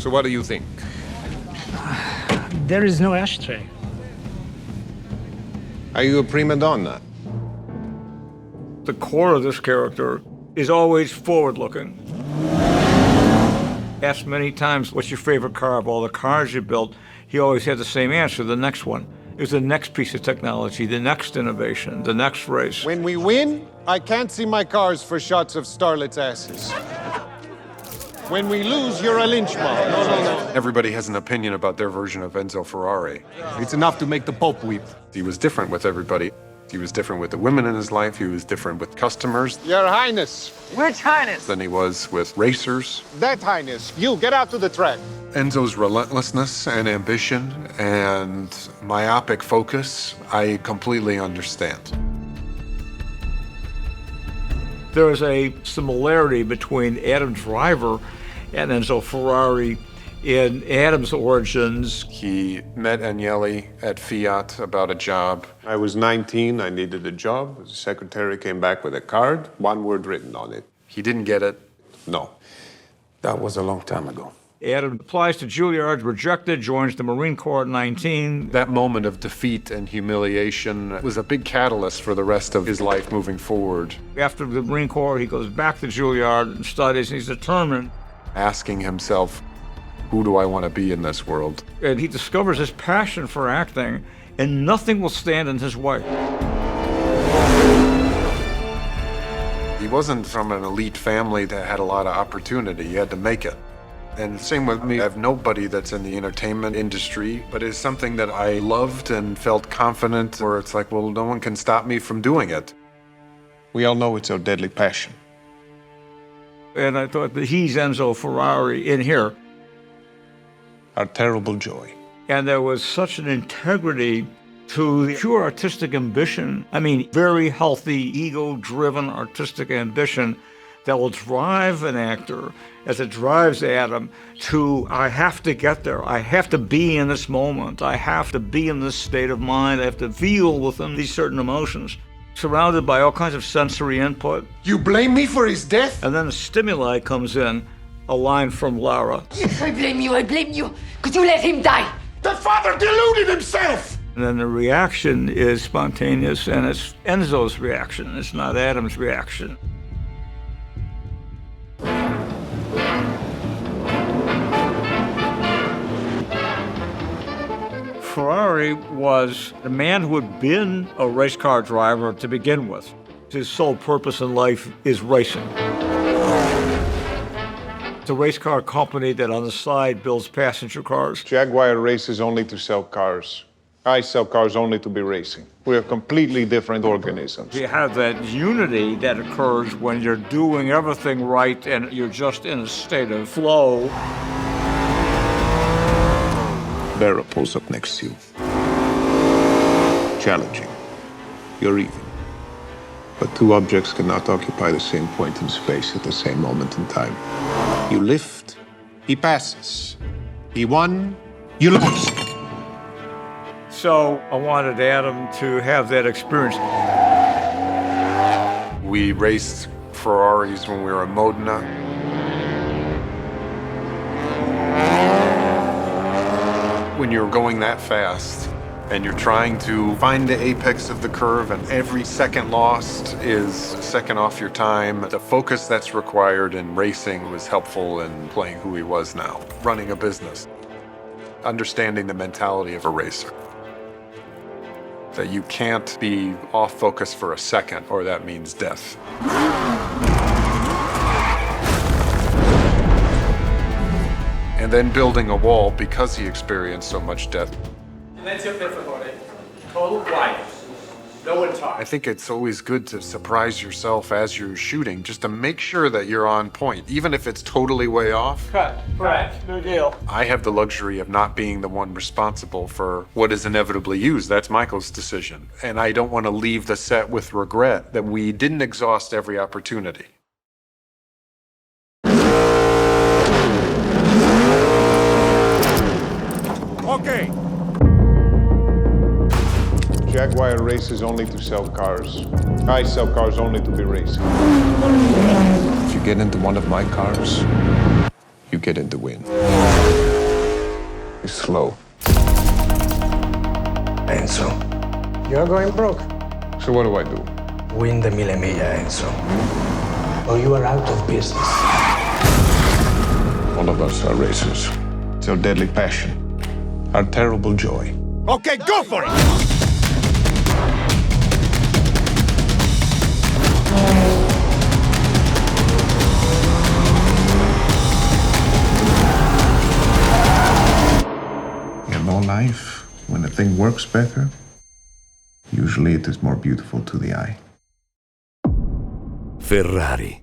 So what do you think? There is no ashtray. Are you a prima donna? The core of this character is always forward-looking. Asked many times, what's your favorite car of all the cars you built? He always had the same answer, the next one. It was the next piece of technology, the next innovation, the next race. When we win, I can't see my cars for shots of starlets' asses. When we lose, you're a lynch mob. No. Everybody has an opinion about their version of Enzo Ferrari. It's enough to make the Pope weep. He was different with everybody. He was different with the women in his life. He was different with customers Your Highness. Which Highness? than he was with racers. That Highness. You, get out to the track. Enzo's relentlessness and ambition and myopic focus, I completely understand. There is a similarity between Adam Driver and Enzo Ferrari in Adam's origins. He met Agnelli at Fiat about a job. I was 19. I needed a job. The secretary came back with a card, one word written on it. He didn't get it. No. That was a long time ago. Adam applies to Juilliard, rejected, joins the Marine Corps at 19. That moment of defeat and humiliation was a big catalyst for the rest of his life moving forward. After the Marine Corps, he goes back to Juilliard and studies, and he's determined. Asking himself, who do I want to be in this world? And he discovers his passion for acting, and nothing will stand in his way. He wasn't from an elite family that had a lot of opportunity. He had to make it. And same with me. I have nobody that's in the entertainment industry, but it's something that I loved and felt confident, where it's like, well, no one can stop me from doing it. We all know it's our deadly passion. And I thought that he's Enzo Ferrari in here. Our terrible joy. And there was such an integrity to the pure artistic ambition. I mean, very healthy, ego-driven artistic ambition that will drive an actor as it drives Adam to, I have to get there. I have to be in this moment. I have to be in this state of mind. I have to feel within these certain emotions, surrounded by all kinds of sensory input. You blame me for his death? And then the stimuli comes in, a line from Lara. Yes, I blame you. Could you let him die? The father deluded himself! And then the reaction is spontaneous, and it's Enzo's reaction. It's not Adam's reaction. Ferrari was a man who had been a race car driver to begin with. His sole purpose in life is racing. It's a race car company that on the side builds passenger cars. Jaguar races only to sell cars. I sell cars only to be racing. We are completely different organisms. You have that unity that occurs when you're doing everything right and you're just in a state of flow. Vera pulls up next to you. Challenging. You're even. But two objects cannot occupy the same point in space at the same moment in time. You lift, he passes. He won, you lost. So I wanted Adam to have that experience. We raced Ferraris when we were in Modena. When you're going that fast and you're trying to find the apex of the curve and every second lost is a second off your time, the focus that's required in racing was helpful in playing who he was now, running a business, understanding the mentality of a racer. That you can't be off focus for a second or that means death. And then building a wall because he experienced so much death. And that's your favorite body. Total quiet. No one talks. I think it's always good to surprise yourself as you're shooting, just to make sure that you're on point, even if it's totally way off. Cut. Correct. No deal. I have the luxury of not being the one responsible for what is inevitably used. That's Michael's decision. And I don't want to leave the set with regret that we didn't exhaust every opportunity. Okay. Jaguar races only to sell cars. I sell cars only to be racing. If you get into one of my cars, you get in the win. is slow. Enzo, You're going broke. So what do I do? win the Mille Miglia, Enzo, or you are out of business. All of us are racers. It's our deadly passion, our terrible joy. Okay, go for it! In all life, when a thing works better, usually it is more beautiful to the eye. Ferrari.